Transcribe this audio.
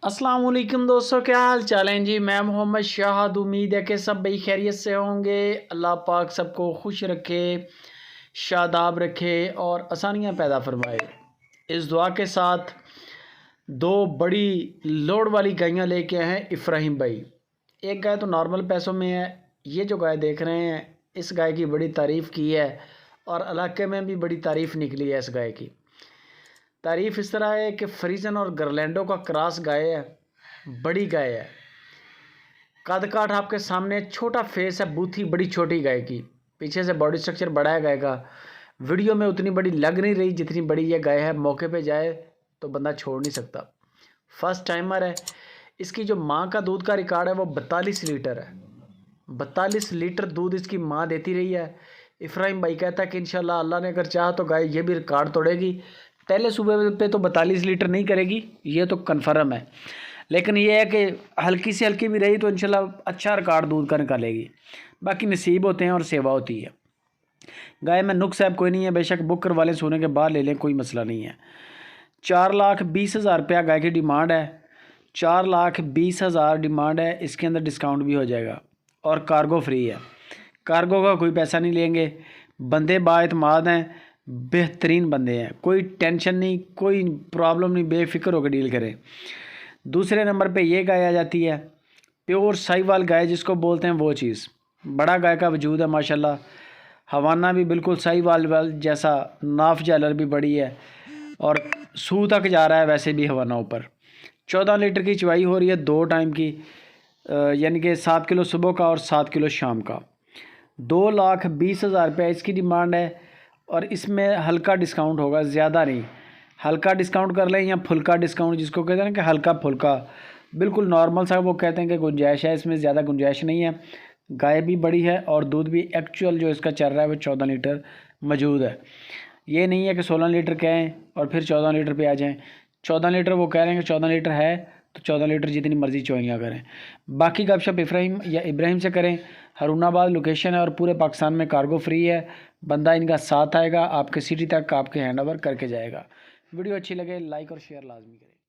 अस्सलाम वालेकुम दोस्तों, क्या हाल चाल हैं जी। मैं मोहम्मद शाहद। उम्मीद है कि सब भाई खैरियत से होंगे। अल्लाह पाक सबको खुश रखे, शादाब रखे और आसानियाँ पैदा फरमाए। इस दुआ के साथ दो बड़ी लोड वाली गायें लेके आए हैं इब्राहिम भाई। एक गाय तो नॉर्मल पैसों में है। ये जो गाय देख रहे हैं, इस गाय की बड़ी तारीफ़ की है और इलाके में भी बड़ी तारीफ़ निकली है। इस गाय की तारीफ़ इस तरह है कि फ्रीजन और गरलैंडो का क्रॉस गाय है, बड़ी गाय है। कद काठ आपके सामने, छोटा फेस है, बूथी बड़ी छोटी गाय की, पीछे से बॉडी स्ट्रक्चर बड़ा है गाय का। वीडियो में उतनी बड़ी लग नहीं रही जितनी बड़ी ये गाय है। मौके पे जाए तो बंदा छोड़ नहीं सकता। फर्स्ट टाइमर है। इसकी जो माँ का दूध का रिकॉर्ड है वो 42 लीटर है। 42 लीटर दूध इसकी माँ देती रही है। इब्राहिम भाई कहता है कि इंशाल्लाह अल्लाह ने अगर चाहा तो गाय ये भी रिकॉर्ड तोड़ेगी। पहले सुबह पे तो 42 लीटर नहीं करेगी, ये तो कन्फर्म है, लेकिन ये है कि हल्की से हल्की भी रही तो इंशाल्लाह अच्छा रिकॉर्ड दूध का निकालेगी। बाकी नसीब होते हैं और सेवा होती है। गाय में नुक्स ऐप कोई नहीं है, बेशक बुक करवा लें, सोने के बाद ले लें, कोई मसला नहीं है। 4,20,000 रुपया गाय की डिमांड है। 4,20,000 डिमांड है। इसके अंदर डिस्काउंट भी हो जाएगा और कार्गो फ्री है। कार्गो का कोई पैसा नहीं लेंगे। बंदे बाएतमाद हैं, बेहतरीन बंदे हैं, कोई टेंशन नहीं, कोई प्रॉब्लम नहीं, बेफिक्र होकर डील करें। दूसरे नंबर पे ये गाय आ जाती है, प्योर साहिवाल गाय जिसको बोलते हैं वो चीज़। बड़ा गाय का वजूद है माशाल्लाह। हवाना भी बिल्कुल साहिवाल जैसा, नाफ जालर भी बड़ी है और सू तक जा रहा है वैसे भी हवाना ऊपर। 14 लीटर की चवाई हो रही है 2 टाइम की, यानी कि 7 किलो सुबह का और 7 किलो शाम का। 2,20,000 रुपया इसकी डिमांड है और इसमें हल्का डिस्काउंट होगा, ज़्यादा नहीं। हल्का डिस्काउंट कर लें या फुल्का डिस्काउंट जिसको कहते हैं ना कि हल्का फुल्का, बिल्कुल नॉर्मल सा वो कहते हैं कि गुंजाइश है, इसमें ज़्यादा गुंजाइश नहीं है। गाय भी बड़ी है और दूध भी एक्चुअल जो इसका चल रहा है वो 14 लीटर मौजूद है। ये नहीं है कि 16 लीटर कहें और फिर 14 लीटर पे आ जाएं। 14 लीटर वो कह रहे हैं कि 14 लीटर है तो 14 लीटर जितनी मर्ज़ी चोइयाँ करें। बाकी गपशप इब्राहिम से करें। हरूनाबाद लोकेशन है और पूरे पाकिस्तान में कार्गो फ्री है। बंदा इनका साथ आएगा, आपके सिटी तक आपके हैंड ओवर करके जाएगा। वीडियो अच्छी लगे लाइक और शेयर लाजमी करें।